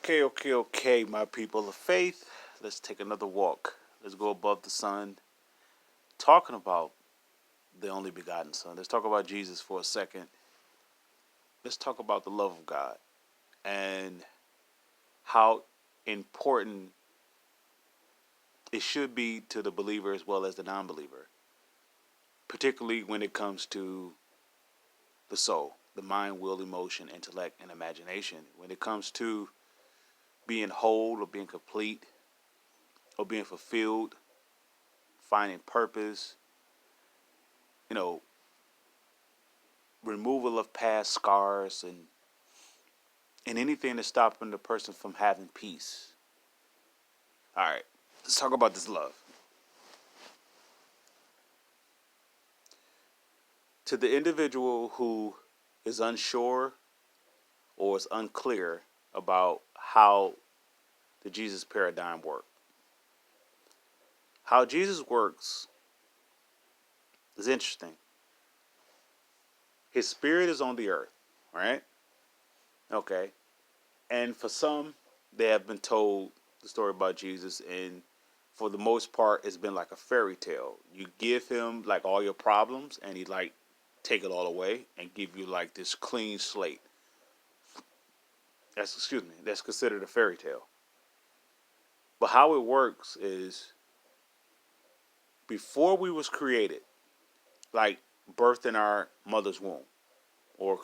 Okay, my people of faith. Let's take another walk. Let's go above the sun. Talking about the only begotten Son. Let's talk about Jesus for a second. Let's talk about the love of God and how important it should be to the believer as well as the non believer, particularly when it comes to the soul, the mind, will, emotion, intellect, and imagination. When it comes to being whole or being complete or being fulfilled, finding purpose, you know, removal of past scars and anything that's stopping the person from having peace. All right, let's talk about this love. To the individual who is unsure or is unclear about how the Jesus paradigm works, how Jesus works is interesting. His spirit is on the earth, right? Okay. And for some, they have been told the story about Jesus, and for the most part, it's been like a fairy tale. You give him like all your problems, and he like take it all away and give you like this clean slate. That's considered a fairy tale. But how it works is before we was created, like birthed in our mother's womb, or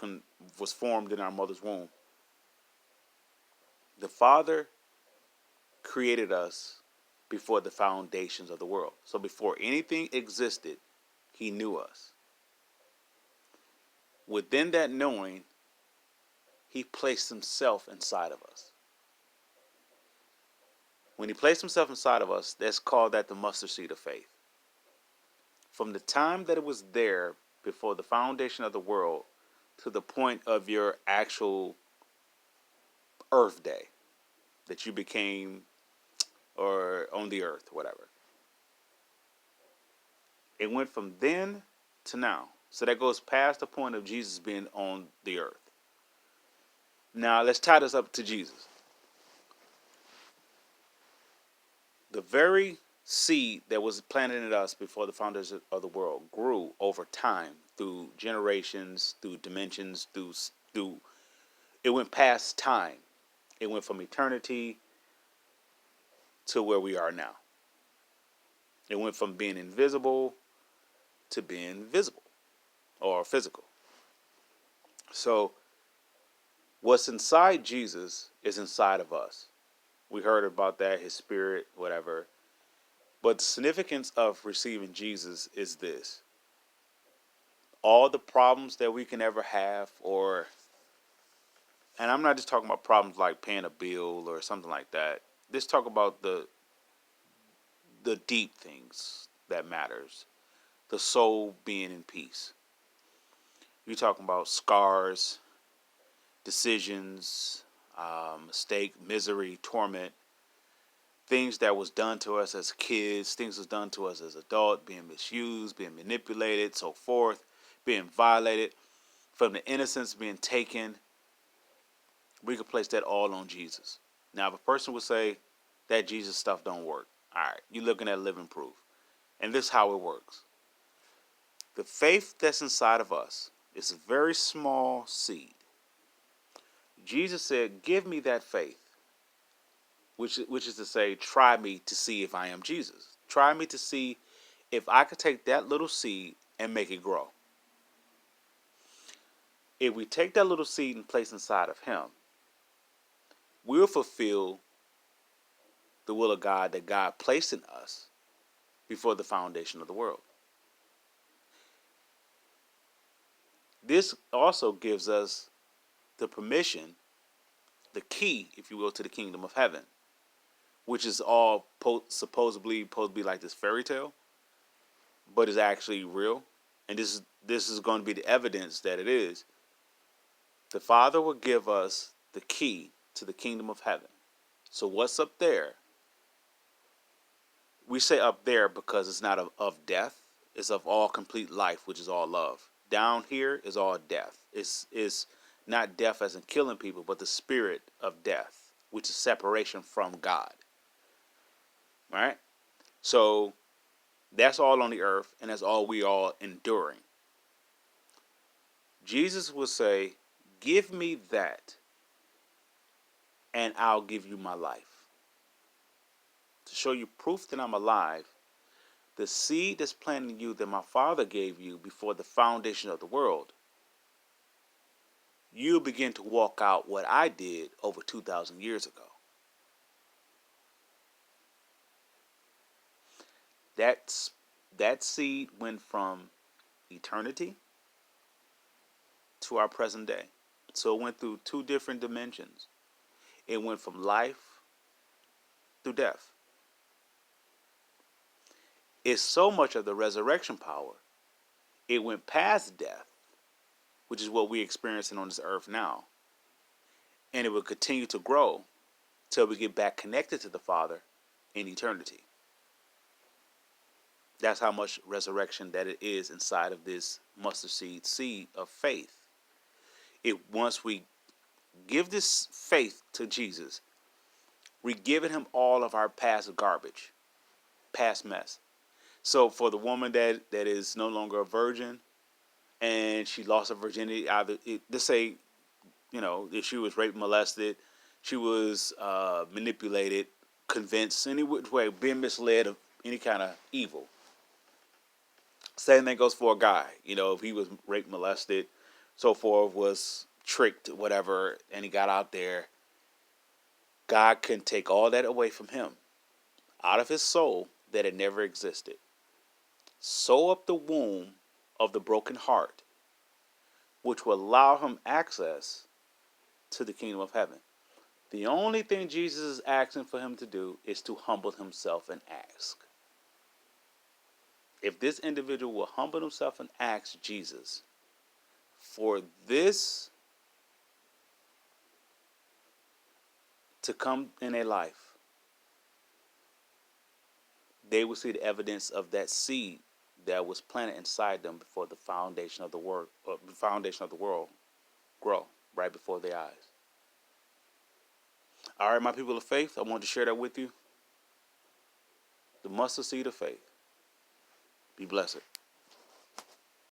was formed in our mother's womb, the Father created us before the foundations of the world. So before anything existed, he knew us. Within that knowing, he placed himself inside of us. When he placed himself inside of us, that's called that the mustard seed of faith. From the time that it was there before the foundation of the world to the point of your actual earth day that you became or on the earth, whatever. It went from then to now. So that goes past the point of Jesus being on the earth. Now let's tie this up to Jesus. The very seed that was planted in us before the founders of the world grew over time through generations, through dimensions, through it went past time. It went from eternity to where we are now. It went from being invisible to being visible or physical. So what's inside Jesus is inside of us. We heard about that, his spirit, whatever. But the significance of receiving Jesus is this. All the problems that we can ever have, and I'm not just talking about problems like paying a bill or something like that. Let's talk about the deep things that matters. The soul being in peace. You're talking about scars, decisions, mistake, misery, torment, things that was done to us as kids, things was done to us as adults, being misused, being manipulated, so forth, being violated, from the innocence being taken. We could place that all on Jesus. Now, if a person would say that Jesus stuff don't work, all right, you're looking at living proof. And this is how it works. The faith that's inside of us is a very small seed. Jesus said, give me that faith, which is to say, try me to see if I am Jesus. Try me to see if I could take that little seed and make it grow. If we take that little seed and place inside of him, we'll fulfill the will of God that God placed in us before the foundation of the world. This also gives us the permission, the key, if you will, to the kingdom of heaven, which is all supposedly supposed to be like this fairy tale, but is actually real. And this is going to be the evidence that it is. The Father will give us the key to the kingdom of heaven. So what's up there? We say up there because it's not of death. It's of all complete life, which is all love. Down here is all death. It's not death as in killing people, but the spirit of death. which is separation from God. Right? So that's all on the earth, and that's all we are enduring. Jesus will say, give me that, and I'll give you my life. To show you proof that I'm alive, the seed that's planted in you that my Father gave you before the foundation of the world, you'll begin to walk out what I did over 2,000 years ago. That seed went from eternity to our present day. So it went through two different dimensions. It went from life to death. It's so much of the resurrection power, it went past death, which is what we're experiencing on this earth now. And it will continue to grow till we get back connected to the Father in eternity. That's how much resurrection that it is inside of this mustard seed of faith. Once we give this faith to Jesus, we're giving him all of our past garbage, past mess. So for the woman that is no longer a virgin and she lost her virginity, let's say, if she was raped, molested, she was manipulated, convinced, any which way, being misled of any kind of evil. Same thing goes for a guy. If he was raped, molested, so forth, was tricked, whatever, and he got out there, God can take all that away from him, out of his soul, that it never existed. Sew up the womb of the broken heart, which will allow him access to the kingdom of heaven. The only thing Jesus is asking for him to do is to humble himself and ask. If this individual will humble himself and ask Jesus for this to come in their life, they will see the evidence of that seed that was planted inside them before the foundation of the world, grow right before their eyes. All right, my people of faith, I wanted to share that with you. The mustard seed of faith. Be blessed.